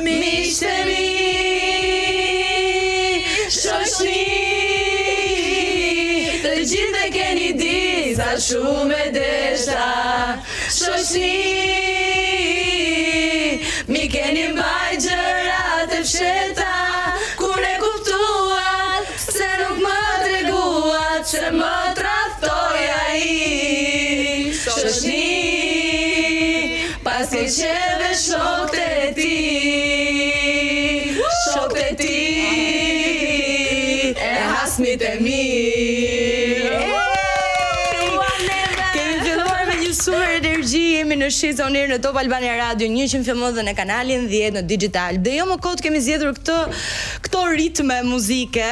Miqtë mi, shoqni, të gjithë e keni di sa shumë e desha. Shoqni, mi keni mbaj gjërat e fsheta, kur e kuptuat se nuk më treguat që më traftoj ai. Shoqni, pas ke qeve shokët e ti, shokët e ti, e hasmit e mi. Super energji, jemi në Shiz On Air në Top Albania Radio 100.1 dhe në kanalin 10 në digital. Dhe jo më kot kemi zgjedhur këto ritme muzike.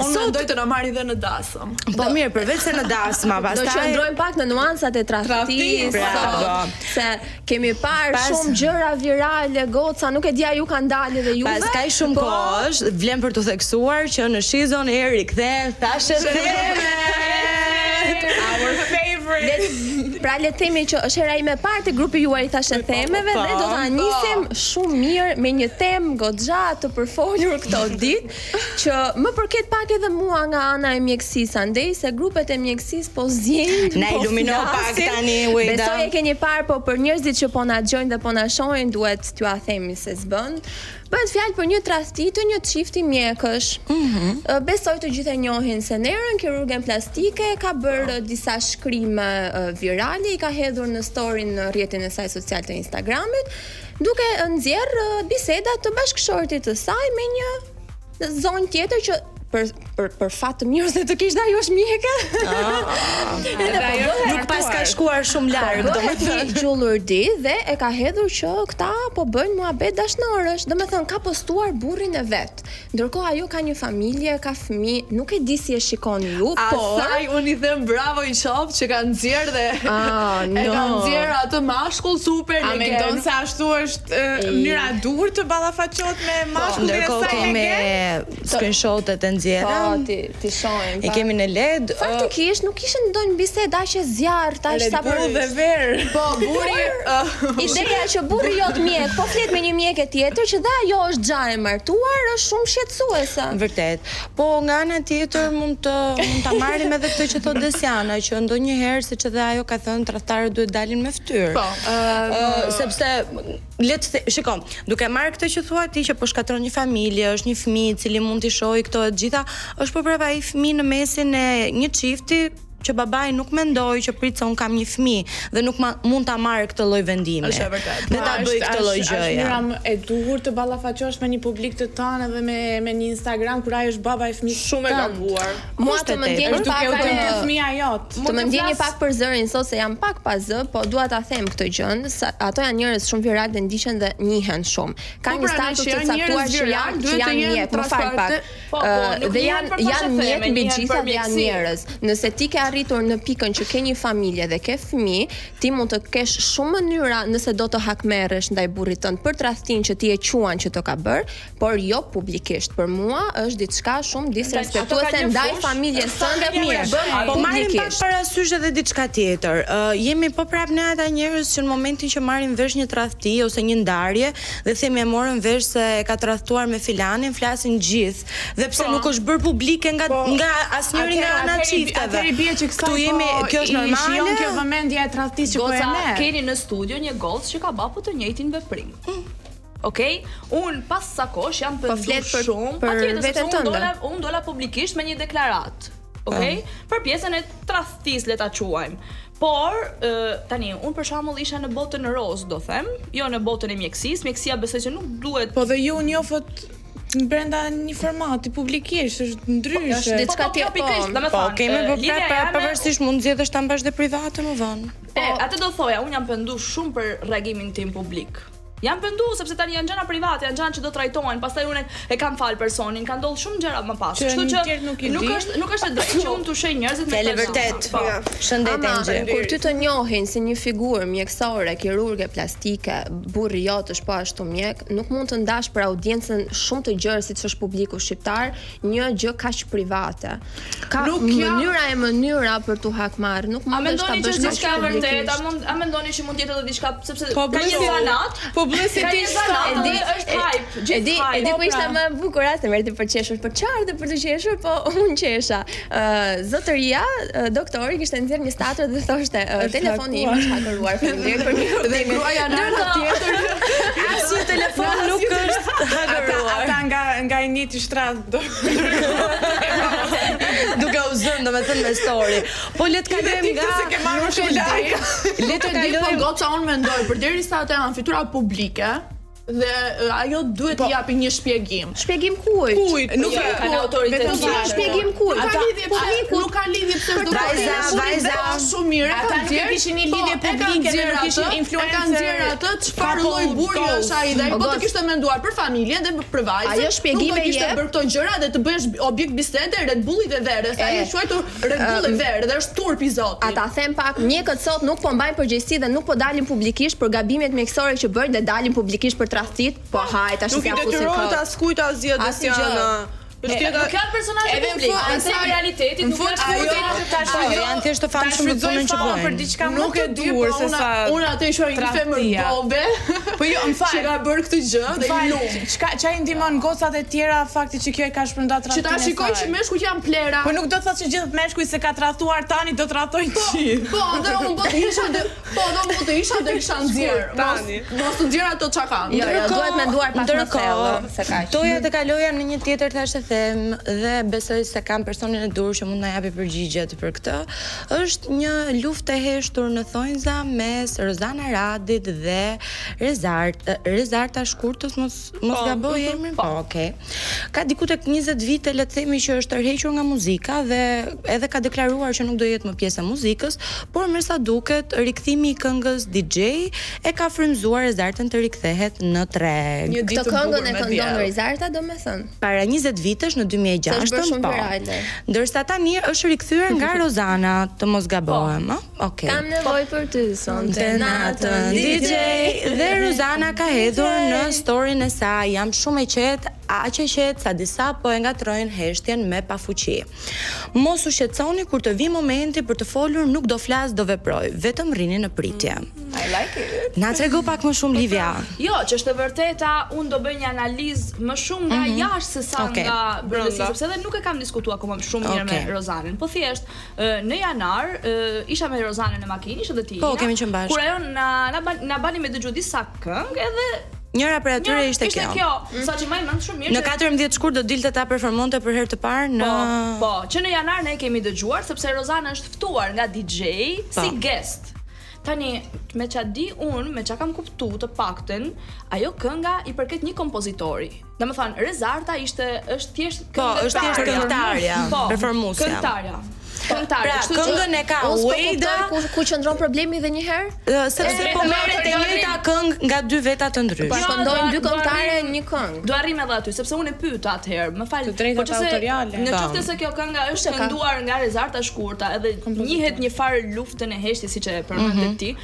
Unë mendoj të na marri dhe në dasëm. Po mirë, përveç se në dasma, pastaj do qëndrojmë pak në nuancat e tradhtisë. Bravo. Se kemi parë shumë gjëra virale, goca, nuk e dia ju kanë dalë dhe juve. Pas kaq shumë kohësh, vlen për të theksuar që në Shiz On Air rikthehen thashë theme. Our favorite. Pra le të themi që është hera ime e parë te grupi juaj thashë themeve dhe do ta nisim shumë mirë me një temë goxha të përfolur këto ditë që më përket pak edhe mua nga ana e mjekësisë, andej se grupet e mjekësisë po zgjejnë. Na ilumino pak tani Ueda. Besoj e keni parë, po për njerëzit që po na dëgjojnë dhe po na shohin duhet t'ju a themi se s'bën. Bëhet fjalë për një tradhti të një çifti mjekësh. Besoj të gjithë e njohin se Nerën, kirurgen plastike, ka bërë disa shkrime virale, i ka hedhur në story në rrjetin e saj social të Instagramit, duke nxjerrë biseda të bashkëshortit të saj me një zonë tjetër që për fat të mirë se të kishte ajo është mjeke. Nuk pas ka shkuar shumë larg, domethënë gjullurdi dhe e ka hedhur që këta po bëjnë muhabet dashnërësh, domethënë ka postuar burrin e vet. Ndërkohë ajo ka një familje, ka fëmijë, nuk e di si e shikoni ju, por asaj unë i them bravo i qoftë që kanë nxjerrë dhe e kanë nxjerrë atë mashkull super legend. A mendon se ashtu është mënyra e duhur të ballafaqohet me mashkullin e saj? Ndërkohë kemi screenshotet e nxjerrë. Po, ti shohim. E kemi në LED. Faktikisht nuk kishin ndonjë bisedë aq e zjarrt, aq sa për dhe ver. Po, burri ideja që burri jot mjek, po flet me një mjeke tjetër që dhe ajo është xha e martuar, është shumë shqetësuese. Vërtet. Po nga ana tjetër mund ta marrim edhe këtë që thot Desiana, që ndonjëherë siç edhe ajo ka thënë tradhtarët duhet dalin me fytyrë. Po. Sepse shikoj, duke marrë këtë që thua ti që po shkatron një familje, është një fëmijë i cili mund t'i shohë këto të gjitha, është po prapa ai fëmijë në mesin e një çifti që babai nuk mendoi që prit se un kam një fëmijë dhe nuk mund ta marrë këtë lloj vendimi. Është vërtet. Dhe ta bëj këtë lloj gjëje. Është mënyra e duhur të ballafaqosh me një publik të tënë edhe me një Instagram kur ai është baba i fëmijës shumë e gabuar. Mua të më ndjeni pak fëmia jot. Të më ndjeni pak për zërin sot se jam pak pa zë, po dua ta them këtë gjën, ato janë njerëz shumë viral dhe ndiqen dhe njihen shumë. Ka një status të caktuar që janë mjek, më fal pak. Dhe janë mjek mbi gjitha dhe janë njerëz. Nëse ti ke arritur në pikën që ke një familje dhe ke fëmijë, ti mund të kesh shumë mënyra nëse do të hakmerresh ndaj burrit tënd për tradhtin që ti e quan që të ka bër, por jo publikisht. Për mua është diçka shumë disrespektuese ndaj familjes tënde, mirë, po marrim pak parasysh edhe diçka tjetër. Jemi po prap ne ata njerëz që në momentin që marrin vesh një tradhti ose një ndarje dhe themi e morën vesh se e ka tradhtuar me filanin, flasin gjithë. Dhe pse nuk është bërë publike nga asnjëri nga ana çifteve. Atëri bie që këtu jemi, kjo është normale. Shijon kjo vëmendje e tradhtisë që po e merr. Keni në studio një gocë që ka bërë të njëjtin veprim. Okej, un pas sa kohësh jam penduar shumë për veten tënde. Un dola publikisht me një deklaratë. Okej, për pjesën e tradhtisë le ta quajmë. Por tani un për shembull isha në botën e roz, do them, jo në botën e mjekësisë. Mjekësia besoj që nuk duhet. Po dhe ju njofët brenda një formati publikisht është ndryshe. Është diçka tjetër. Po, kemi pavarësisht mund zgjedhësh ta mbash dhe private më vonë. Atë do thoja, un jam penduar shumë për reagimin tim publik. Jam penduar sepse tani janë gjëra private, janë gjëra që do trajtohen, pastaj unë e kam fal personin, ka ndodhur shumë gjëra më pas. Kështu që nuk është e drejtë që unë të ushej njerëzit me këtë. Vërtet. Shëndet Angel. Kur ty të njohin si një figurë mjekësore, kirurge plastike, burri jot është po ashtu mjek, nuk mund të ndash për audiencën shumë të gjerë siç është publiku shqiptar, një gjë kaq private. Ka mënyra për tu hakmarrë, nuk mund të ta bësh diçka vërtet, a mendoni që mund të jetë edhe diçka sepse ka një zanat Dhe si ti është hype, gjithë hype. E di ku ishte më bukur rast merrti për qeshur, për çfarë për të qeshur, po unë qesha. Zotëria, doktori kishte nxjerrë një statër dhe thoshte telefoni im është hakeruar, faleminderit për mirëtimin. Dhe gruaja në tjetër asnjë telefon nuk është hakeruar. Ata nga i njëjti shtrat duke u zënë domethënë me story. Po le të kalojmë nga le të kalojmë po goca unë mendoj përderisa ato janë fytyra publike dhe ajo duhet t'i japi një shpjegim. Shpjegim kujt? Nuk kanë autoritet. Shpjegim kujt? Nuk ka lidhje pse do vajza shumë mirë. Ata nuk kishin një lidhje publike, nuk kishin influencer. Kanë nxjerrë atë çfarë lloj burri është ai dhe po të kishte menduar për familjen dhe për vajzën. Ajo shpjegime kishte bërë këto gjëra dhe të bëhesh objekt bisede Red Bullit dhe verës. Ai është quajtur Red Bull dhe verë dhe është turp i Zotit. Ata them pak mjekët sot nuk po mbajnë përgjegjësi dhe nuk po dalin publikisht për gabimet mjekësore që bëjnë dhe dalin publikisht për tradhtit, po haj tash s'ja fusin kot. Nuk i askujt asgjë Desiana. Nuk janë personazhe publik, në realitetin nuk janë thjesht të famshëm për punën që bëjnë. Për diçka nuk e di se sa unë atë i shoh një femër bobe. Po jo, më fal. Që ka bërë këtë gjë dhe i lum. Çka i ndihmon gocat e tjera fakti që kjo e ka shpërndar tradhtin. Që ta shikoj që meshkujt janë plera. Po nuk do të thotë që gjithë meshkujt se ka tradhuar tani do të tradhtojnë gjithë. Po, dhe unë do të isha dhe kisha nxjerr. Mos të nxjerr ato çka kanë. Jo, duhet menduar pak më thellë se kaq. Toja të kaloja në një tjetër thashë dhe besoj se kam personin e dur që mund na japi përgjigjet për këtë. Është një luftë e heshtur në thonjza mes Rozana Radit dhe Rezarta Shkurtës, mos gaboj emrin. Po, okay. Ka diku tek 20 vite, le të themi që është tërhequr nga muzika dhe edhe ka deklaruar që nuk do jetë më pjesë e muzikës, por me sa duket rikthimi i këngës DJ e ka frymzuar Rezartën të rikthehet në treg. Këtë këngën e këndon Rezarta, domethënë. Para 20 vitesh në 2006, po. Ndërsa tani është rikthyer nga Rozana, të mos gabohem, ëh? Okej. Kam nevojë për ty sonte natën DJ dhe Rozana ka hedhur në storyn e saj, jam shumë e qetë, aq e qetë sa disa po e ngatrojnë heshtjen me pafuqi. Mos u shqetësoni kur të vi momenti për të folur, nuk do flas, do veproj, vetëm rrini në pritje. I like it. Na trego pak më shumë Livia. Jo, që është e vërteta, unë do bëj një analizë më shumë nga jashtë se sa nga brenda, sepse edhe nuk e kam diskutuar akoma shumë mirë me Rozanën. Po thjesht në janar isha me Rozanën në makinë, ishte dhe ti. Po, kemi qenë bashkë. Kur ajo na bani me dëgju disa këngë edhe njëra prej atyre ishte kjo. Saqë më mend shumë mirë. Në 14 shkurt do dilte ta performonte për herë të parë në Po, që në janar ne kemi dëgjuar sepse Rozana është ftuar nga DJ si guest. Tani, me qa di unë, me qa kam kuptu të paktën, ajo kënga i përket një kompozitori. Dhe më thanë, Rezarta është thjesht këngëtarja, performusja. Këngëtarja. Pra, këngën e ka Ueda, ku qëndron problemi edhe një herë? Sepse po merret e njëjta këngë nga dy veta të ndryshme. Po këndojnë dy këngëtare një këngë. Do arrim edhe aty, sepse unë e pyet atëherë, më fal. Të drejtat autoriale. Në qoftë se kjo kënga është kënduar nga Rezarta Shkurta, edhe njihet një farë luftën e heshtjes siç e përmendë ti,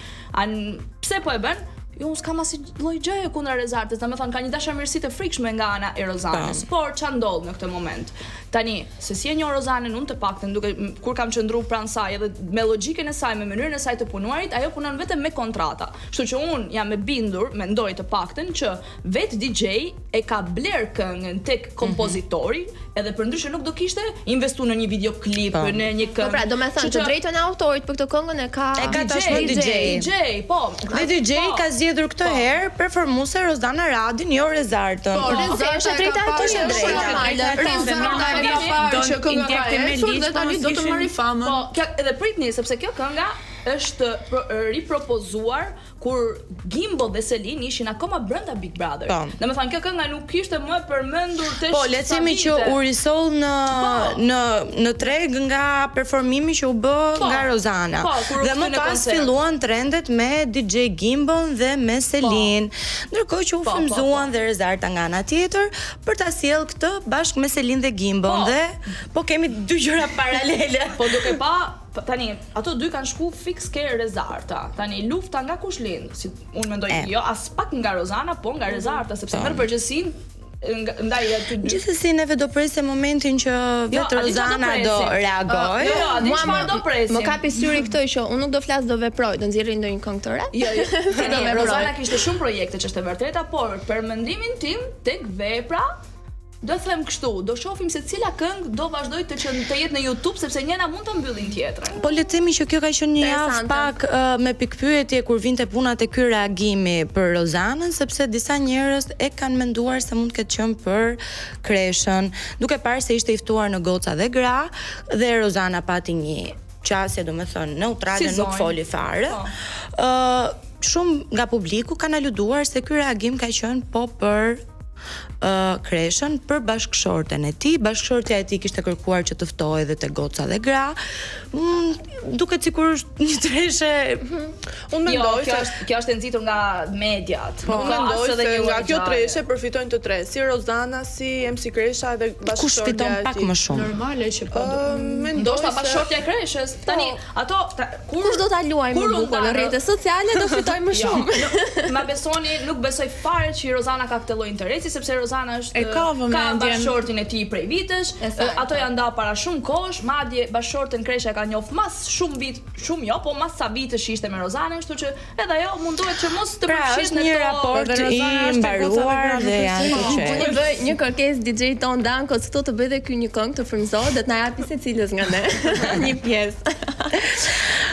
pse po e bën? Jo, unë s'kam asnjë lloj gjëje kundra Rezartës, domethënë ka një dashamirësi të frikshme nga ana e Rozanës. Por ç'a ndodh në këtë moment? Tani, se si e njoh Rozanën unë të paktën, duke kur kam qëndruar pranë saj edhe me logjikën e saj, me mënyrën e saj të punuarit, ajo punon vetëm me kontrata. Kështu që unë jam e bindur, mendoj të paktën që vet DJ e ka bler këngën tek kompozitori, edhe përndryshe nuk do kishte investu në një videoklip, në një këngë. Po pra, domethënë të drejtën e autorit për këtë këngën e ka tashmë DJ, po. Dhe DJ ka zgjedhur këtë herë performuese Rozana Radin, jo Rezartën. Po, Rezarta është drejta e do të marrë famën. Po, edhe pritni sepse kjo kënga është ripropozuar kur Gimbo dhe Selin ishin akoma brenda Big Brother. Domethënë kjo kënga nuk ishte më përmendur tesh. Po, le të themi që u risol në treg nga performimi që u bë nga Rozana. Dhe më pas filluan trendet me DJ Gimbon dhe me Selin. Ndërkohë që u frymzuan dhe Rezarta nga ana tjetër për ta sjell këtë bashkë me Selin dhe Gimbon dhe po kemi dy gjëra paralele. Po duke pa tani, ato dy kanë shku fix ke Rezarta. Tani lufta nga kush lind? Si unë mendoj jo as pak nga Rozana, po nga Rezarta, sepse merr përgjegjësinë ndaj aty dy. Gjithsesi neve do presim momentin që vetë Rozana do reagoj. Mua do presim. Më kapi syri këtë që unë nuk do flas, do veproj, do nxjerrë ndonjë këngë të re. Jo. Rozana kishte shumë projekte që është e vërteta, por për mendimin tim tek vepra do them kështu, do shohim se cila këngë do vazhdoj të jetë në YouTube sepse njëna mund të mbyllin tjetrën. Po le të themi që kjo ka qenë një javë pak me pikpyetje kur vinte puna te ky reagimi për Rozanën, sepse disa njerëz e kanë menduar se mund të ketë qenë për Kreshën, duke parë se ishte i ftuar në Goca dhe Gra dhe Rozana pati një qasje, domethënë neutrale, nuk foli fare. Shumë nga publiku kanë aluduar se ky reagim ka qenë po për Kreshën për bashkëshorten e tij. Bashkëshortja e tij kishte kërkuar që të ftohej edhe te Goca dhe Gra. Duket sikur është një treshe. Unë mendoj se kjo është e nxitur nga mediat. Unë mendoj se nga kjo treshe përfitojnë të tre, si Rozana, si MC Kresha dhe bashkëshortja e tij. Kush fiton pak më shumë? Normale që po. Ndoshta bashkëshortja e Kreshës. Tani ato kush do ta luajë më bukur në rrjetet sociale do fitojë më shumë. Ma besoni, nuk besoj fare që Rozana ka këtë lloj interesi sepse Rozana është ka bashkëshortin e tij prej vitesh, ato janë nda para shumë kohësh, madje bashkëshorten Kresha ka njoh mas shumë vit, po mas sa vitesh ishte me Rozanën, kështu që edhe ajo munduhet që mos të përfshihet në një raport i mbaruar dhe janë të qetë. Unë bëj një kërkesë DJ Ton Danko këtu të bëj edhe ky një këngë të frymëzohet dhe të na japi secilës nga ne një pjesë.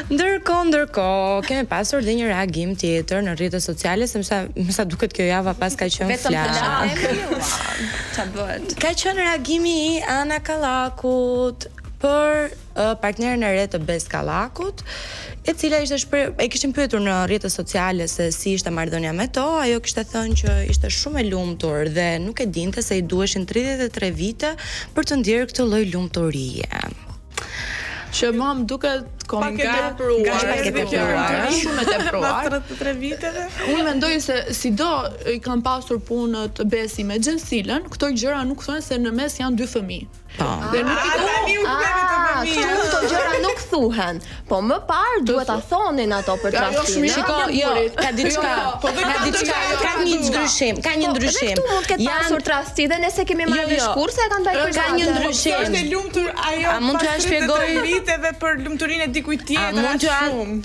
Ndërkohë, kemi pasur dhe një reagim tjetër në rrjetet sociale, sepse më sa duket kjo java pas ka qenë flak. Ka qenë reagimi i Ana Kallakut për partnerin e re të Bes Kallakut, e cila e kishin pyetur në rrjetet sociale se si ishte marrëdhënia me to. Ajo kishte thënë që ishte shumë e lumtur dhe nuk e dinte se i duheshin 33 vite për të ndjerë këtë lloj lumturie. Që mam duket Shumë e tepruar. 33 viteve. Unë mendoj se sido i kanë pasur punët Besi me Gjensilën, këto gjëra nuk thonë se në mes janë dy fëmijë. Dhe nuk i këto gjëra nuk thuhen. Po më parë duhet ta thonin ato për trashëgiminë. Ka diçka. Ka një ndryshim. Këtu mund të ketë pasur trasti dhe nëse kemi marrë vesh kurse e kanë bërë për ka një ndryshim. Është e lumtur ajo. A mund t'ja shpjegoj viteve për lumturinë e dikujt tjetër? Mund t'ja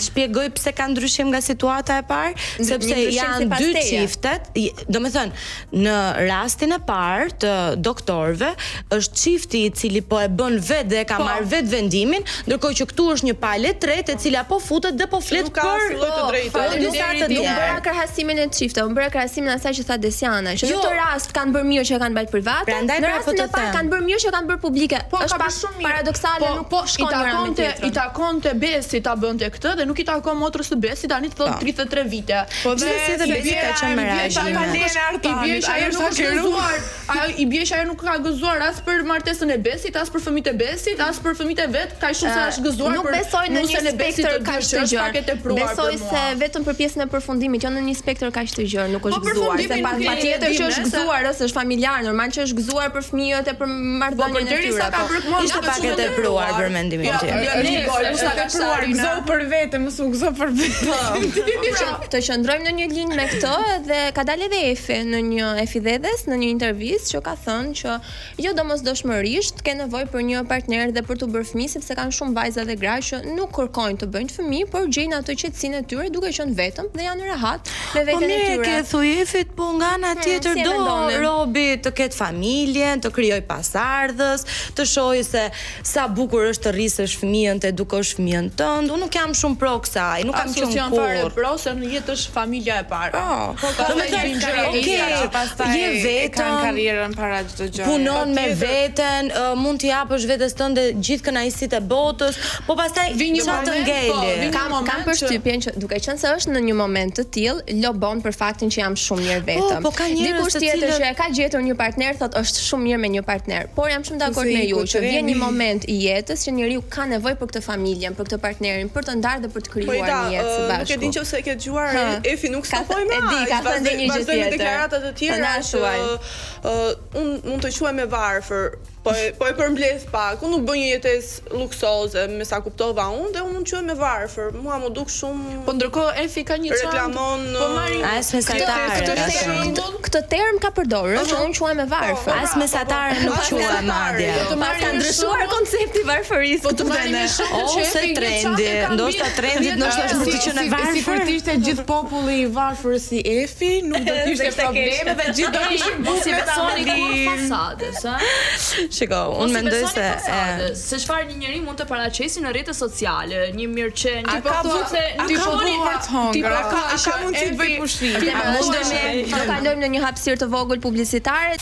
shpjegoj pse ka ndryshim nga situata e parë? Sepse janë dy çiftet, domethënë në rastin e parë të doktorëve është çifti i cili po e bën vetë dhe ka marrë vetë vendimin, ndërkohë që këtu është një palë tretë e cila po futet dhe po flet për të drejtë. Nuk bëra krahasimin e çifteve, unë bëra krahasimin asaj që tha Desiana, që në këtë rast kanë bërë mirë që kanë bërë private, në rastin e parë kanë bërë mirë që kanë bërë publike. Është pak shumë paradoksale, nuk po shkon njëra me tjetrën. I takonte Besi ta bënte këtë dhe nuk i takon motrës së Besi tani të thotë 33 vite. Po dhe Besi ka qenë me I bie që ajo nuk ka gëzuar as për martesën e Besit, as për fëmijët e Besit, as për fëmijët e vet, ka shumë sa është gëzuar për. Nuk besoj në një spektër kaq të gjerë. Besoj se vetëm për pjesën e përfundimit, jo në një spektër kaq të gjerë, nuk është gëzuar, se patjetër që është gëzuar, është familjar, normal që është gëzuar për fëmijët e për marrëdhënien e tyre. Ishte pak e tepruar për mendimin tim. Gëzo për vete, mos u gëzo për vete. Të qëndrojmë në një linjë me këtë dhe ka dalë edhe Efi në një Efi Dhedes në një intervistë që ka thënë që jo domosdoshmërisht ke nevojë për një partner dhe për të bërë fëmijë, sepse kanë shumë vajza dhe gra që nuk kërkojnë të bëjnë fëmijë, por gjejnë ato qetësinë e tyre duke qenë vetëm dhe janë rehat me veten e tyre. Po ke thujefit, po nga ana tjetër do Robi të ketë familjen, të krijoj pasardhës, të shohë se sa bukur është të rrisësh fëmijën, të edukosh fëmijën tënd. Unë nuk jam shumë pro kësaj, nuk kam qenë fare pro se në jetë është familja e parë. Je vetëm, kanë karrierën para çdo gjë. Punon me veten, mund t'i japësh vetes tënde gjithë kënaqësitë e botës, po pastaj çfarë të ngeli? Kam përshtypjen që duke qenë se është në një moment të tillë, lobon për faktin që jam shumë mirë vetëm. Po ka njerëz tjetër që e ka gjetur një partner, thotë është shumë mirë me një partner. Por jam shumë dakord me ju që vjen një moment i jetës që njeriu ka nevojë për këtë familjen, për këtë partnerin, për të ndarë dhe për të krijuar një jetë së bashku. Nuk e din nëse ke dëgjuar Efi nuk stopoi më. E di, ka thënë një gjë tjetër. Deklaratat e tjera që unë mund të quaj me varfër Po e përmbledh pak. Unë nuk bëj një jetesë luksoze, me sa kuptova unë, dhe unë mund të quhem e varfër. Mua më duk shumë. Po ndërkohë Efi ka një reklamon. As mesatare. Këtë term ka përdorur, që unë quhem e varfër. As mesatare nuk quhem madje. Ka ndryshuar koncepti varfërisë. Po të marrim ose trendi, ndoshta trendi ndoshta është të qenë varfër. Sikur të ishte gjithë populli i varfër si Efi, nuk do të ishte probleme dhe gjithë do ishin si besoni kur fasadës, ha? Shiko, unë mendoj se çfarë një njeri mund të paraqesë në rrjetet sociale, një mirëqenie, ti po thua se ti po ka mundësi të bëj pushim. Ne kalojmë në një hapësirë të vogël publicitare.